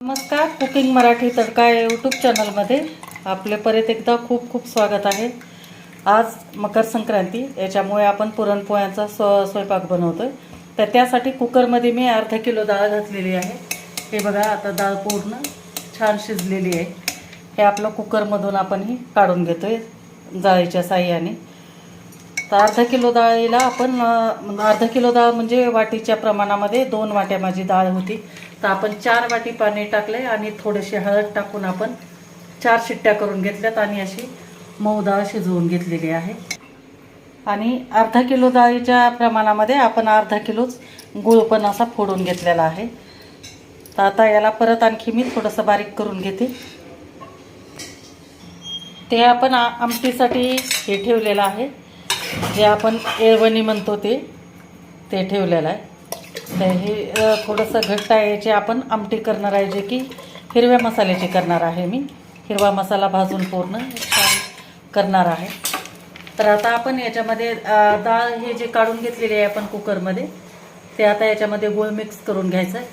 नमस्कार, कुकिंग मराठी तडका या यूट्यूब चॅनलमध्ये आपले परत एकदा खूप खूप स्वागत आहे। आज मकर संक्रांती, याच्यामुळे आपण पुरणपोळ्यांचा स्वयंपाक बनवतोय। तर त्यासाठी कुकरमध्ये मी अर्धा किलो डाळ घातलेली आहे। हे बघा, आता डाळ पूर्ण छान शिजलेली आहे। हे आपलं कुकरमधून आपण ही काढून घेतोय जाळीच्या साहाय्याने। तर अर्धा किलो डाळीला आपण अर्धा किलो डाळ म्हणजे वाटीच्या प्रमाणामध्ये 2 वाट्या माझी डाळ होती। तर आपण 4 वाटी पाणी टाकले आणि थोडीशी हळद टाकून आपण 4 शिट्ट्या करून घेतल्यात आणि अशी मऊ डाळ शिजवून घेतलेली आहे। आणि अर्धा किलो डाळीच्या प्रमाणामध्ये आपण अर्धा किलोच गूळ पण असा फोडून घेतलेला आहे। तर आता याला परत आणखी मी थोडंसं बारीक करून घेते। ते आपण आमटीसाठी हे ठेवलेलं आहे, जे आपण येळवणी म्हणतो ते ठेवलेलं आहे। तर हे थोडंसं घट्ट आहे, याची आपण आमटी करणार आहे, जे की हिरव्या मसाल्याची करणार आहे। मी हिरवा मसाला भाजून पूर्ण छान करणार आहे। तर आता आपण याच्यामध्ये डाळ हे जे काढून घेतलेली आहे आपण कुकरमध्ये, ते आता याच्यामध्ये गूळ मिक्स करून घ्यायचं आहे।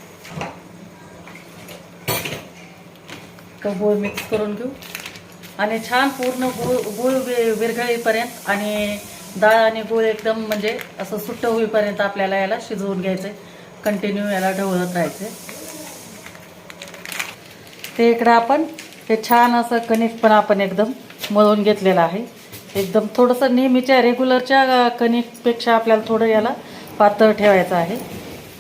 तर गूळ मिक्स करून घेऊ आणि छान पूर्ण गूळ विरघळेपर्यंत आणि डाळ आणि गूळ एकदम म्हणजे असं सुट्ट होईपर्यंत आपल्याला याला शिजवून घ्यायचं आहे। कंटिन्यू याला ढवळत राहायचं। ते इकडं आपण हे छान असं कणिक पण आपण एकदम मळून घेतलेलं आहे। एकदम थोडंसं नेहमीच्या रेग्युलरच्या कणिकपेक्षा आपल्याला थोडं याला पातळ ठेवायचं आहे।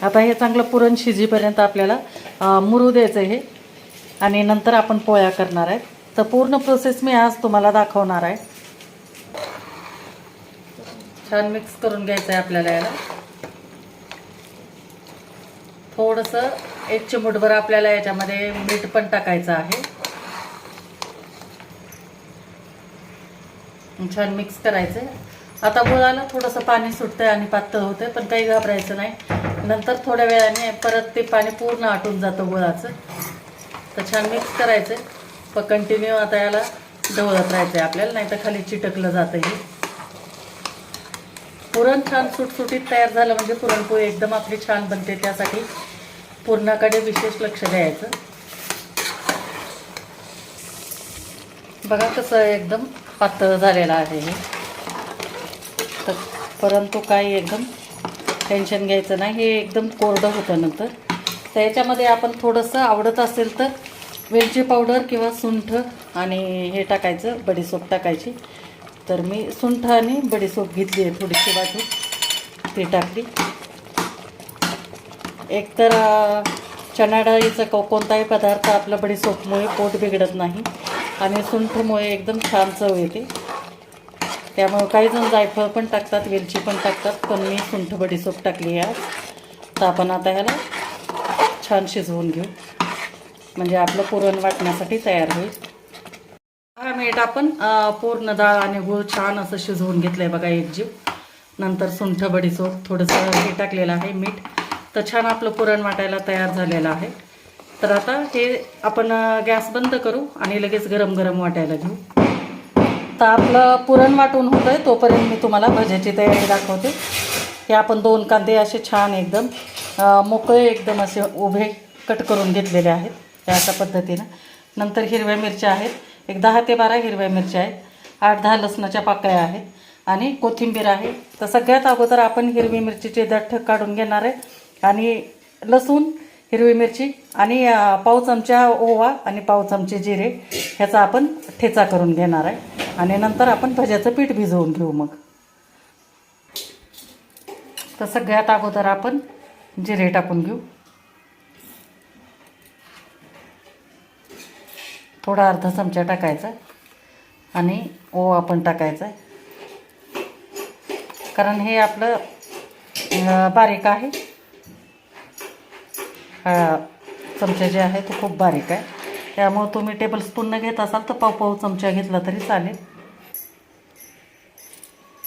आता हे चांगलं पुरण शिजेपर्यंत आपल्याला मुरू द्यायचं हे, आणि नंतर आपण पोळ्या करणार आहे। तर पूर्ण प्रोसेस मी आज तुम्हाला दाखवणार आहे। छान मिक्स करून घ्यायचं आहे आपल्याला याला। थोडंसं 1 चिमूटभर आपल्याला याच्यामध्ये मीठ पण टाकायचं आहे। छान मिक्स करायचं। आता गुळाला थोडंसं पाणी सुटतंय आणि पातळ होतंय, पण काही घाबरायचं नाही। नंतर थोड्या वेळाने परत ते पाणी पूर्ण आटून जातं गुळाचं। तर छान मिक्स करायचं, पण कंटिन्यू आता याला ढवळत राहायचं आपल्याला, नाही तर खाली चिटकलं जातं हे। पुरण छान सुटसुटीत तयार झालं म्हणजे पुरणपोळी एकदम आपली छान बनते। त्यासाठी पुरणाकडे विशेष लक्ष द्यायचं। बघा कसं एकदम पातळ झालेलं आहे हे। तर परंतु काही एकदम टेन्शन घ्यायचं नाही, हे एकदम कोरडं होतं नंतर। तर याच्यामध्ये आपण थोडंसं आवडत असेल तर वेलची पावडर किंवा सुंठ आणि हे टाकायचं, बडीशोप टाकायची। तर मी सुंठ आणि बडीशोप घेतली आहे थोडीशी वाटून, ती टाकली। एकतर चणा डाळीचा कोणताही पदार्थ आपल्या बडीशोपमुळे पोट बिघडत नाही आणि सुंठमुळे एकदम छान चव येते। त्यामुळे काही जण जायफळ पण टाकतात, वेलची पण टाकतात, पण मी सुंठ बडीशोप टाकली आहे। तर आपण आता ह्याला छान शिजवून घेऊ, म्हणजे आपलं पुरण वाटण्यासाठी तयार होईल। 10 मिनिट आपण पूर्ण डाळ आणि गूळ छान असं शिजवून घेतलंय बघा एकजीव। नंतर सुंठ बडीशोप थोडंसं हे टाकलेलं आहे, मीठ। तर छान आपलं पुरण वाटायला तयार झालेलं आहे। तर आता हे आपण गॅस बंद करू आणि लगेच गरम गरम वाटायला घेऊ। तर आपलं पुरण वाटून होतंय, तोपर्यंत मी तुम्हाला भज्याची तयारी दाखवते। हे आपण 2 कांदे असे छान एकदम मोकळे एकदम असे उभे कट करून घेतलेले आहेत, अशा पद्धतीनं। नंतर हिरव्या मिरच्या आहेत, एक 10 ते 12 हिरव्या मिरच्या आहेत, 8-10 लसणाच्या पाकळ्या आहेत आणि कोथिंबीर आहे। तर सगळ्यात अगोदर आपण हिरवी मिरचीचे दठ काढून घेणार आहे, आणि लसूण, हिरवी मिरची आणि पाव चमचा ओवा आणि पाव चमचे जिरे ह्याचा आपण ठेचा करून घेणार आहे। आणि नंतर आपण भज्याचं पीठ भिजवून घेऊ मग। तर सगळ्यात अगोदर आपण जिरे टाकून घेऊ, थोडा अर्धा चमचा टाकायचा, आणि ओवा पण टाकायचा, कारण हे आपलं बारीक आहे। हा चमचा जे आहे तो खूप बारीक आहे, त्यामुळे तुम्ही टेबलस्पूननं घेत असाल तर पाव चमचा घेतला तरी चालेल।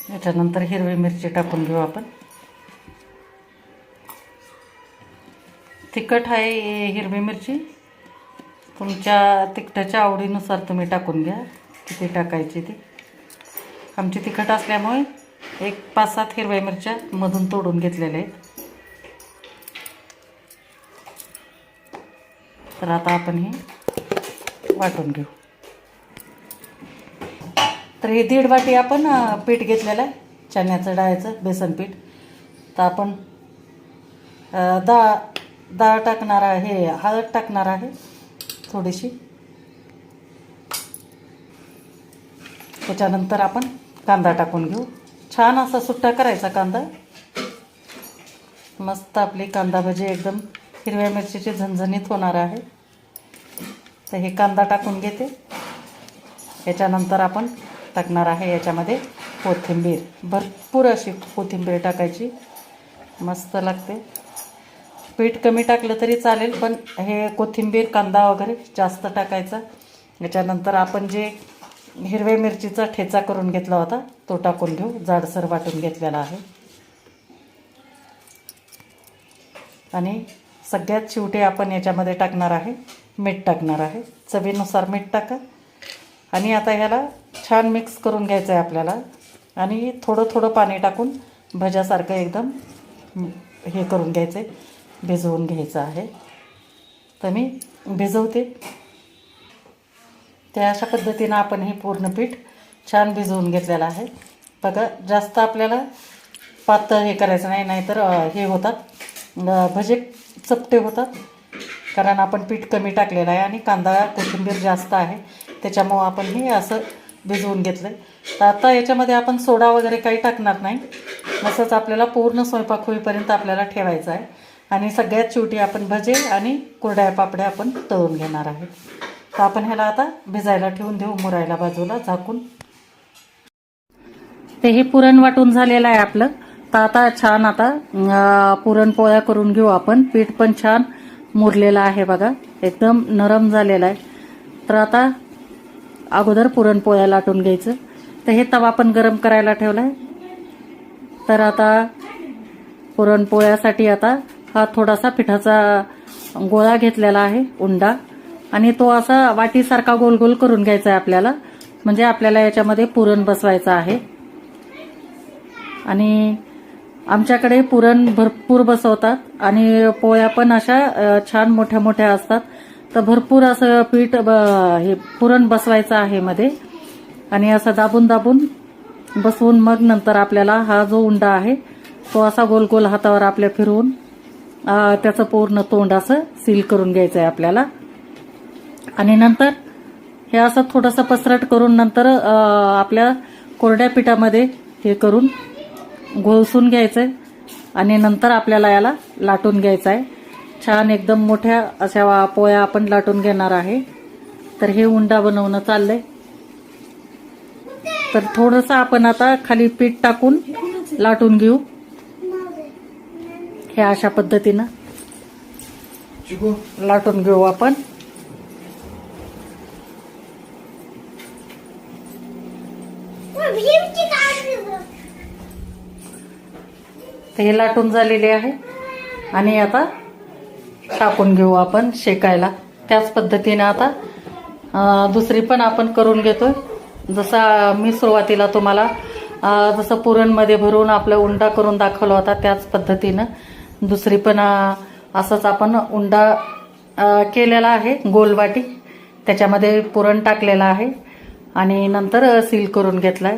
याच्यानंतर हिरवी मिरची टाकून घेऊ आपण। तिखट आहे हिरवी मिरची, तुमच्या तिखटाच्या आवडीनुसार तुम्ही टाकून घ्या, किती टाकायची ती। आमची तिखट असल्यामुळे एक 5-7 हिरव्या मिरच्या मधून तोडून घेतलेल्या आहेत। तर आता आपण हे वाटून घेऊ. तर हे 1.5 वाटी आपण पीठ घेतलेलं आहे चण्याचं डाळीचं बेसन पीठ. तर आपण डाळ टाकणार आहे, हळद टाकणार आहे थोडीशी. त्याच्यानंतर आपण कांदा टाकून घेऊ. छान असा सुट्टा करायचा कांदा. मस्त आपली कांदा भजी एकदम हिरव्या मिरचीची झणझणीत होणार आहे. तर हे कांदा टाकून घेते. याच्यानंतर आपण टाकणार आहे याच्यामध्ये कोथिंबीर. भरपूर अशी कोथिंबीर टाकायची, मस्त लागते. पीठ कमी टाकलं तरी चालेल, पण हे कोथिंबीर कांदा वगैरे जास्त टाकायचा. याच्यानंतर आपण जे हिरव्या मिरचीचा ठेचा करून घेतला होता तो टाकून घेऊ. जाडसर वाटून घेतलेला आहे. आणि सगळ्यात शेवटी आपण याच्यामध्ये टाकणार आहे मीठ टाकणार आहे. चवीनुसार मीठ टाका. आणि आता ह्याला छान मिक्स करून घ्यायचं आहे आपल्याला. आणि थोडं थोडं पाणी टाकून भज्यासारखं एकदम हे करून घ्यायचं आहे, भिजवून घ्यायचं आहे. तर मी भिजवते. त्या अशा पद्धतीनं आपण हे पूर्ण पीठ छान भिजवून घेतलेलं आहे. बघा, जास्त आपल्याला पातळ हे करायचं नाही, नाहीतर हे होतात, भजे चपटे होतात. कारण आपण पीठ कमी टाकलेलं आहे आणि कांदा कोथिंबीर जास्त आहे, त्याच्यामुळं आपण हे असं भिजवून घेतलं आहे. तर आता याच्यामध्ये आपण सोडा वगैरे काही टाकणार नाही. असंच आपल्याला पूर्ण स्वयंपाक होईपर्यंत आपल्याला ठेवायचं आहे. आणि सगळ्यात शेवटी आपण भजे आणि कुरड्या पापड्या आपण तळून घेणार आहोत. तर आपण ह्याला आता भिजायला ठेवून देऊ, मुरायला बाजूला झाकून. ते हे पुरण वाटून झालेलं आहे आपलं. तर आता छान पुरणपोळ्या करून घेऊ आपण. पीठ पण छान मुरलेलं आहे बघा, एकदम नरम झालेलं आहे. तर आता अगोदर पुरणपोळ्या लाटून घ्यायचं. तर हे तवा पण गरम करायला ठेवला आहे. तर आता पुरणपोळ्यासाठी आता हा थोडासा पिठाचा गोळा घेतलेला आहे, उंडा. आणि तो असा वाटीसारखा गोल गोल करून घ्यायचा आहे आपल्याला. म्हणजे आपल्याला याच्यामध्ये पुरण बसवायचं आहे. आणि आमच्याकडे पुरण भरपूर बसवतात आणि पोळ्या पण अशा छान मोठ्या मोठ्या असतात. तर भरपूर असं पीठ हे पुरण बसवायचं आहे मध्ये. आणि असं दाबून दाबून बसवून मग नंतर आपल्याला हा जो उंडा आहे तो असा गोल गोल हातावर आपल्या फिरवून त्याचं पूर्ण तोंड असं सील करून घ्यायचं आहे आपल्याला. आणि नंतर हे असं थोडंसं पसरट करून नंतर आपल्या कोरड्या पिठामध्ये हे करून घोळसून घ्यायचं आहे. आणि नंतर आपल्याला याला लाटून घ्यायचं आहे. छान एकदम मोठ्या अशा पोळ्या आपण लाटून घेणार आहे. तर हे उंडा बनवणं चाललंय. तर थोडंसं आपण आता खाली पीठ टाकून लाटून घेऊ. हे अशा पद्धतीनं लाटून घेऊ आपण. हे लाटून झालेले आहे. आणि आता टाकून घेऊ आपण शेकायला. त्याच पद्धतीने आता दुसरी पण आपण करून घेतोय. जसा मी सुरुवातीला तुम्हाला जसं पुरणमध्ये भरून आपला उंडा करून दाखवला होता त्याच पद्धतीनं दुसरी पण असंच आपण उंडा केलेला आहे गोल वाटी. त्याच्यामध्ये पुरण टाकलेलं आहे आणि नंतर सील करून घेतलाय.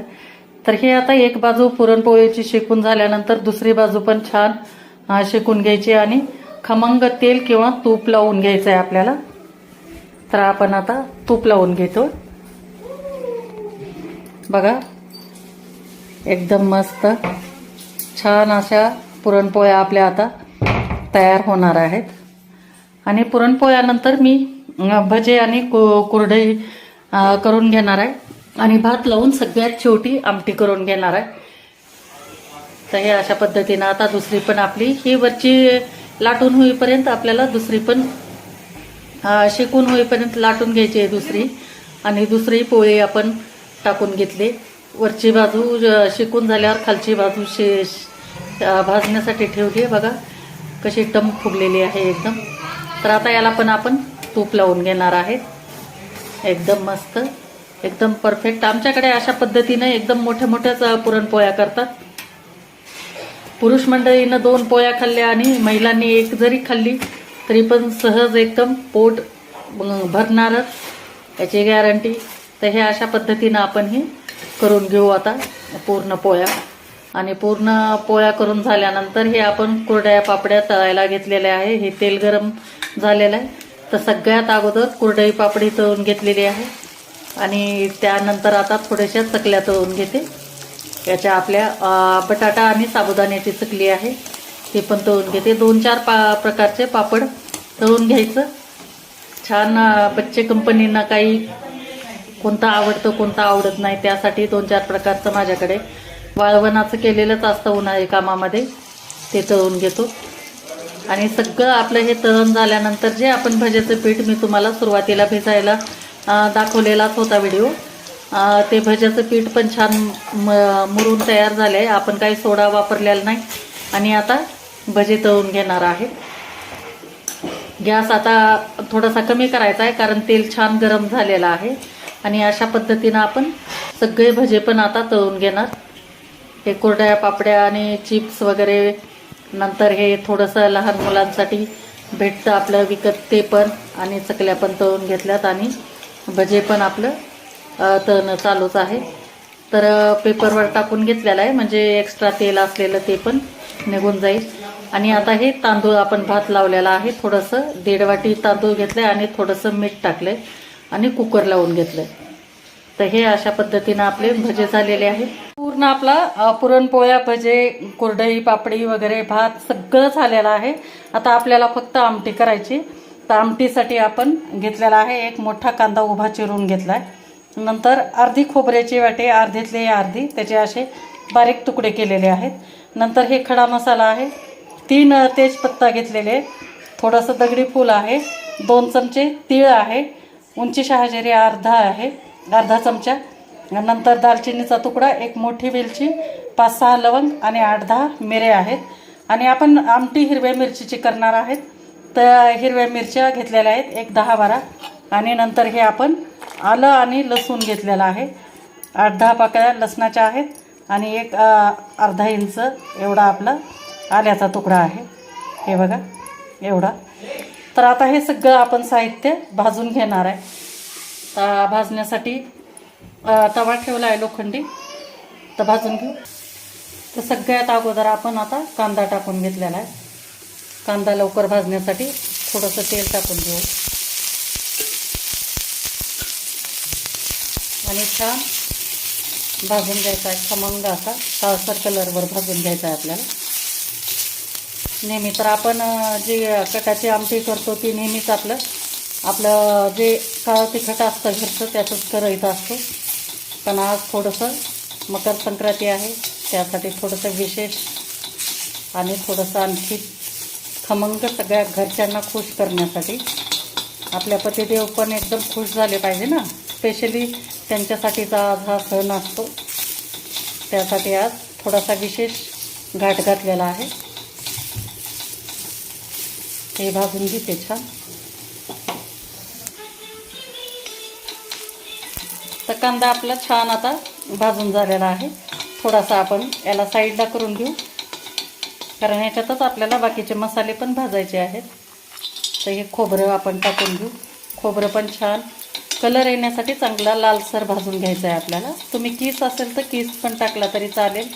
तर हे आता एक बाजू पुरणपोळीची शेकून झाल्यानंतर दुसरी बाजू पण छान शेकून घ्यायची आणि खमंग तेल किंवा तूप लावून घ्यायचं आहे आपल्याला. तर आपण आता तूप लावून घेतो. बघा, एकदम मस्त छान अशा पुरणपोळ्या आपल्या आता तयार होणार आहेत. आणि पुरणपोळ्यानंतर मी भजे आणि कुरडई करून घेणार आहे. आणि भात लावून सगळ्यात शेवटी आमटी करून घेणार आहे. तर हे अशा पद्धतीनं आता दुसरी पण आपली ही वरची लाटून होईपर्यंत आपल्याला दुसरी पण शेकून होईपर्यंत लाटून घ्यायची आहे दुसरी. आणि दुसरी पोळी आपण टाकून घेतली. वरची बाजू शेकून झाल्यावर खालची बाजू भाजण्यासाठी ठेवली. बघा कशी टम फुगलेली आहे एकदम. तर आता याला पण आपण तूप लावून घेणार आहे. एकदम मस्त, एकदम परफेक्ट. आमच्याकडे अशा पद्धतीनं एकदम मोठ्या मोठ्याच पुरणपोळ्या करतात. पुरुष मंडळीनं 2 पोळ्या खाल्ल्या आणि महिलांनी 1 जरी खाल्ली तरी पण सहज एकदम पोट भरणारच याची गॅरंटी. तर हे अशा पद्धतीनं आपण हे करून घेऊ आता पूर्ण पोळ्या. आणि पूर्ण पोळ्या करून झाल्यानंतर हे आपण कुरडया पापड्या तळायला घेतलेल्या आहे. हे तेल गरम झालेलं आहे. तर सगळ्यात अगोदर कुरडई पापडी तळून घेतलेली आहे आणि त्यानंतर आता थोड्याशा चकल्या तळून घेते. याच्या आपल्या बटाटा आणि साबुदाण्याची चकली आहे ते पण तळून घेते. 2-4 प्रकारचे पापड तळून घ्यायचं. छान बच्चे कंपनींना काही कोणतं आवडतं कोणतं आवडत नाही, त्यासाठी 2-4 प्रकारचं माझ्याकडे वाळवणाचं केलेलंच असतं उन्हाळी कामामध्ये, ते तळून घेतो. आणि सगळं आपलं हे तळण झाल्यानंतर जे आपण भज्याचं पीठ मी तुम्हाला सुरुवातीला भिजायला दाखवलेलाच होता व्हिडिओ, ते भज्याचं पीठ पण छान मुरून तयार झालं आहे. आपण काही सोडा वापरलेला नाही. आणि आता भजे तळून घेणार आहे. गॅस आता थोडासा कमी करायचा आहे कारण तेल छान गरम झालेलं आहे. आणि अशा पद्धतीनं आपण सगळे भजे पण आता तळून घेणार. हे कुरड्या पापड्या आणि चिप्स वगैरे, नंतर हे थोडंसं लहान मुलांसाठी भेटतं आपलं विकत ते पण, आणि चकल्या पण तळून घेतल्यात आणि भजे पण आपलं तळणं चालूच आहे. तर पेपरवर टाकून घेतलेलं आहे म्हणजे एक्स्ट्रा तेल असलेलं ते पण निघून जाईल. आणि आता हे तांदूळ आपण भात लावलेला आहे. थोडंसं 1.5 वाटी तांदूळ घेतलं आणि थोडंसं मीठ टाकलं आणि कुकर लावून घेतलं. तर हे अशा पद्धतीनं आपले भजे झालेले आहेत. पूर्ण आपला पुरणपोळ्या, भजे, कुरडई पापडी वगैरे भात सगळं झालेलं आहे. आता आपल्याला फक्त आमटी करायची. तर आमटीसाठी आपण घेतलेला आहे एक मोठा कांदा उभा चिरून घेतला आहे. नंतर अर्धी खोबऱ्याची वाटी, अर्धीतली अर्धी त्याचे असे बारीक तुकडे केलेले आहेत. नंतर हे खडा मसाला आहे, 3 तेजपत्ता घेतलेले, थोडंसं दगडी फूल आहे, 2 चमचे तीळ आहे, उंची शहाजिरी अर्धा चमचा, नंतर दालचिनीचा तुकडा, 1 मोठी वेलची, 5-6 लवंग आणि 8-10 मिरे आहेत. आणि आपण आमटी हिरव्या मिरचीची करणार आहेत. तर हिरव्या मिरच्या घेतलेल्या आहेत 10-12. आणि नंतर हे आपण आलं आणि लसूण घेतलेलं आहे, 8-10 पाकळ्या लसणाच्या आहेत आणि एक अर्धा इंच एवढा आपला आल्याचा तुकडा आहे. हे बघा एवढा. तर आता हे सगळं आपण साहित्य भाजून घेणार आहे. तर भाजण्यासाठी तवा ठेवला आहे लोखंडी, तर भाजून घेऊ. तर सगळ्यात अगोदर आपण आता कांदा टाकून घेतलेला आहे. कांदा लवकर भाजण्यासाठी थोडंसं तेल टाकून घेऊ आणि छान भाजून घ्यायचा आहे. खमंग असा काळसर कलरवर भाजून घ्यायचा आहे आपल्याला. नेहमी तर आपण जी कटाची आमटी करतो ती नेहमीच आपलं जे काळं तिखट असतं घरचं त्याचंच करायचं असतं. पण आज थोडंसं मकर संक्रांती आहे त्यासाठी थोडंसं विशेष आणि थोडंसं आणखी खमंग सगळ्या घरच्यांना खुश करण्यासाठी. आपल्या पतिदेव पण एकदम खुश झाले पाहिजे ना, स्पेशली त्यांच्यासाठीचा आज हा सण असतो, त्यासाठी आज थोडासा विशेष घाट घातलेला आहे. हे भाजून घेते छान. तर कांदा आपला छान आता भाजून झालेला आहे. थोडासा आपण याला साईडला करून घेऊ कारण ह्याच्यातच आपल्याला बाकीचे मसाले पण भाजायचे आहेत. तर हे खोबरं आपण टाकून घेऊ. खोबरं पण छान कलर येण्यासाठी चांगला लालसर भाजून घ्यायचं आहे आपल्याला. तुम्ही किस असेल तर किस पण टाकला तरी चालेल.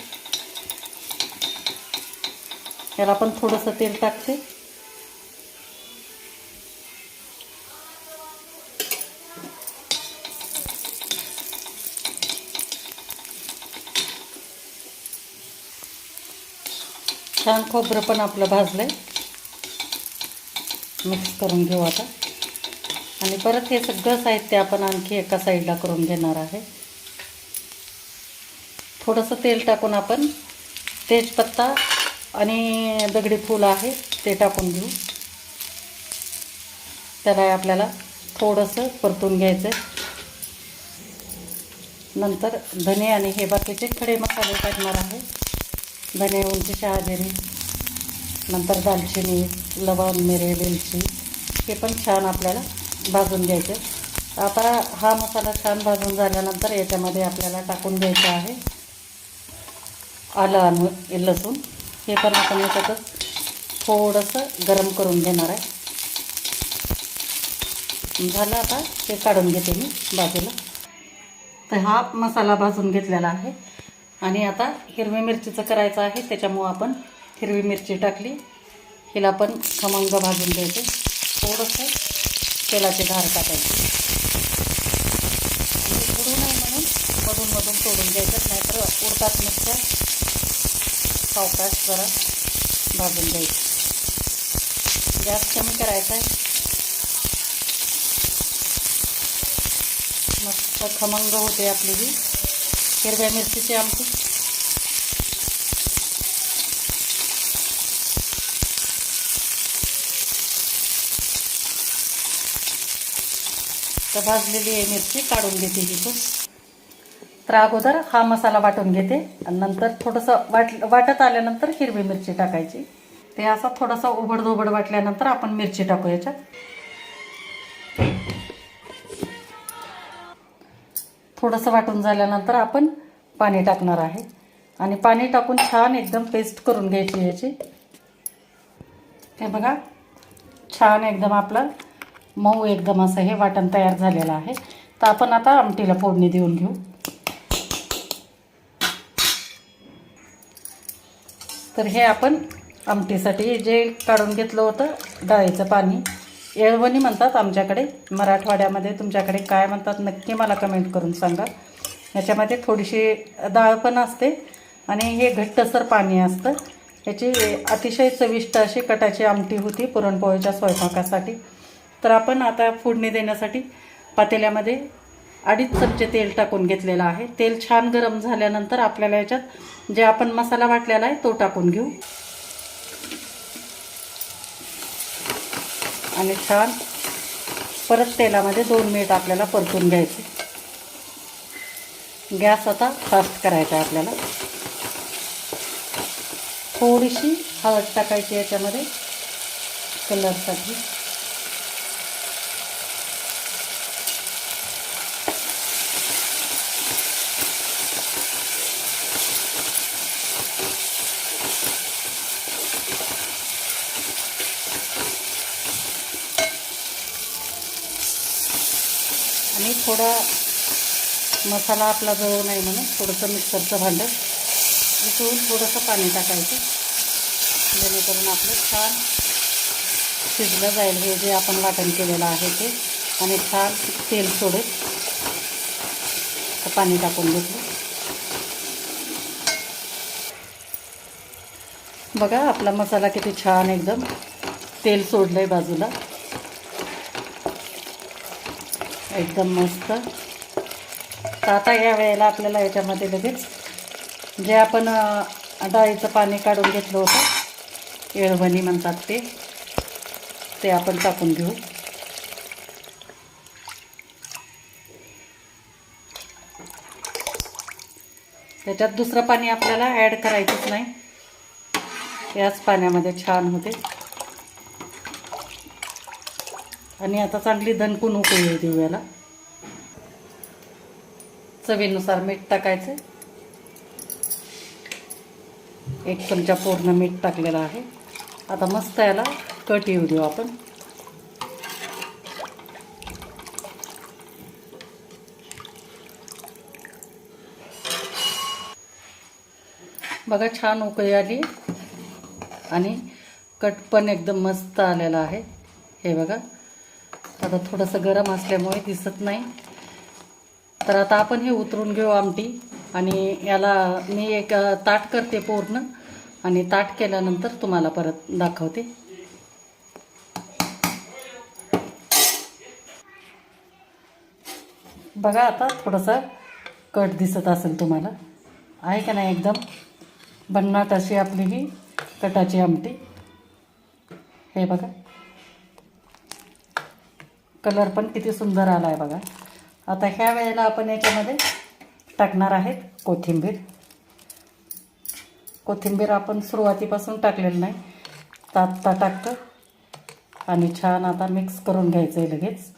याला पण थोडंसं तेल टाकते. छान खोबरं पण आपलं भाजलंय. मिक्स करून घेऊ आता. आणि परत हे सगळं साहित्य आपण आणखी एका साईडला करून घेणार आहे. थोडंसं तेल टाकून आपण तेजपत्ता आणि दगडी फूल आहे ते टाकून घेऊ. त्याला आपल्याला थोडंसं परतून घ्यायचं. नंतर धने आणि हे बाकीचे खडे मसाले टाकणार आहे. धने, उंची शहाजिरी, नंतर दालचिनी, लवंग, मिरे, वेलची हे पण छान आपल्याला भाजून घ्यायचे. आता हा मसाला छान भाजून झाल्यानंतर याच्यामध्ये आपल्याला टाकून घ्यायचं आहे आलं आणि लसूण. हे पण आपण याच्यातच थोडंसं गरम करून घेणार आहे. झालं. आता ते काढून घेते मी बाजूला. तर हा मसाला भाजून घेतलेला आहे आणि आता हिरवी मिरचीचं करायचं आहे, त्याच्यामुळं आपण हिरवी मिरची टाकली. हिला पण खमंग भाजून द्यायचे. थोडंसं तेलाची धार टाकायची आणि उडू नये म्हणून मधून सोडून द्यायचं, नाहीतर उडतात नुसत्या. सावकाश जरा भाजून द्यायचं. गॅस कमी करायचा आहे. मस्त खमंग होते आपली ही हिरव्या मिरचीची आमटी. तर भाजलेली आहे मिरची, काढून घेते ही. तर अगोदर हा मसाला वाटून घेते आणि नंतर थोडंसं वाटत आल्यानंतर हिरवी मिरची टाकायची. ते असं थोडंसं उबडधोबड वाटल्यानंतर आपण मिरची टाकू याच्यात. थोडंसं वाटून झाल्यानंतर आपण पाणी टाकणार आहे आणि पाणी टाकून छान एकदम पेस्ट करून घ्यायची याची. हे बघा, छान एकदम आपलं मऊ एकदम असं हे वाटण तयार झालेलं आहे. तर आपण आता आमटीला फोडणी देऊन घेऊ. तर हे आपण आमटीसाठी जे काढून घेतलं होतं डाळीचं पाणी, येळवणी म्हणतात आमच्याकडे, मराठवाड्यामध्ये तुमच्याकडे काय म्हणतात नक्की मला कमेंट करून सांगा. याच्यामध्ये थोडीशी डाळ पण असते आणि हे घट्टसर पाणी असतं. याची अतिशय चविष्ट अशी कटाची आमटी होती पुरणपोळीच्या स्वयंपाकासाठी. तर आपण आता फोडणी देण्यासाठी पातेल्यामध्ये 2.5 चमचे तेल टाकून घेतलेलं आहे. तेल छान गरम झाल्यानंतर आपल्याला याच्यात जे आपण मसाला वाटलेला आहे तो टाकून घेऊ आणि छान परत तेलामध्ये 2 मिनिट आपल्याला परतून घ्यायचे. गॅस आता फास्ट करायचा आहे आपल्याला. थोडीशी हळद टाकायची याच्यामध्ये कलरसाठी. आणि थोडा मसाला आपला जळू नये म्हणून थोडंसं मिक्सरचं भांडं उचलून थोडंसं पाणी टाकायचं, जेणेकरून आपलं छान शिजलं जाईल हे जे आपण वाटण केलेलं आहे ते आणि छान तेल सोडेल. तर पाणी टाकून घेतलं. बघा आपला मसाला किती छान एकदम तेल सोडलं आहे बाजूला, एकदम मस्त. तर आता या वेळेला आपल्याला याच्यामध्ये लगेच जे आपण डाळीचं पाणी काढून घेतलं होतं, येळवणी म्हणतात ते आपण टाकून घेऊ. त्याच्यात दुसरं पाणी आपल्याला ॲड करायचंच नाही, याच पाण्यामध्ये छान होते. आणि आता चांगली दणकून उकळी देऊ याला. चवीनुसार मीठ टाकायचं. 1 चमचा पूर्ण मीठ टाकलेलं आहे. आता मस्त याला कट येऊ देऊ आपण. बघा छान उकळी आली आणि कट पण एकदम मस्त आलेला आहे. हे बघा, आता थोडंसं गरम असल्यामुळे दिसत नाही. तर आता आपण हे उतरून घेऊ आमटी आणि याला मी एक ताट करते पूर्ण आणि ताट केल्यानंतर तुम्हाला परत दाखवते. बघा आता थोडंसं कट दिसत असेल तुम्हाला, आहे का नाही? एकदम भन्नाट अशी आपली ही कटाची आमटी. हे बघा, कलर पण किती सुंदर आला आहे बघा. आता ह्या वेळेला आपण याच्यामध्ये टाकणार आहेत कोथिंबीर. कोथिंबीर आपण सुरुवातीपासून टाकलेलं नाही, तात्ता टाकतं आणि छान आता मिक्स करून घ्यायचं आहे लगेच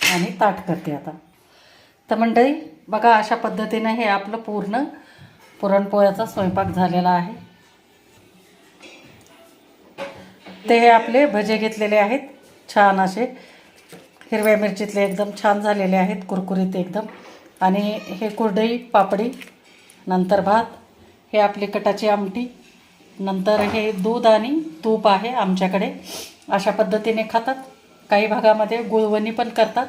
आणि ताट करते आता. तर मंडळी बघा, अशा पद्धतीने हे आपलं पूर्ण पुरणपोळ्याचा स्वयंपाक झालेला आहे. ते हे आपले भजे घेतलेले आहेत छान असे हिरव्या मिरचीतले एकदम छान झालेले आहेत, कुरकुरीत एकदम. आणि हे कुरडई पापडी, नंतर भात, हे आपली कटाची आमटी, नंतर हे दूध आणि तूप आहे आमच्याकडे. अशा पद्धतीने खातात. काही भागामध्ये गुळवणी पण करतात.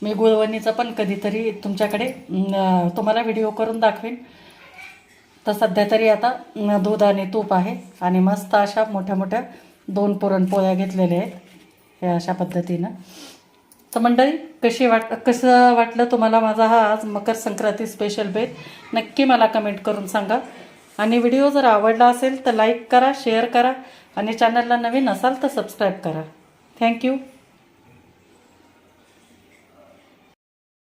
मी गुळवणीचं पण कधीतरी तुमच्याकडे तुम्हाला व्हिडिओ करून दाखवेन. तर सध्या तरी आता दूध आणि तूप आहे. आणि मस्त अशा मोठ्या मोठ्या 2 पुरणपोळ्या घेतलेल्या आहेत, हे अशा पद्धतीनं. तर मंडळी, कसं वाटलं तुम्हाला माझा हा आज मकर संक्रांती स्पेशल बेत, नक्की मला कमेंट करून सांगा. आणि व्हिडिओ जर आवडला असेल तर लाईक करा, शेअर करा, आणि चॅनलला नवीन असाल तर सबस्क्राईब करा. थँक्यू.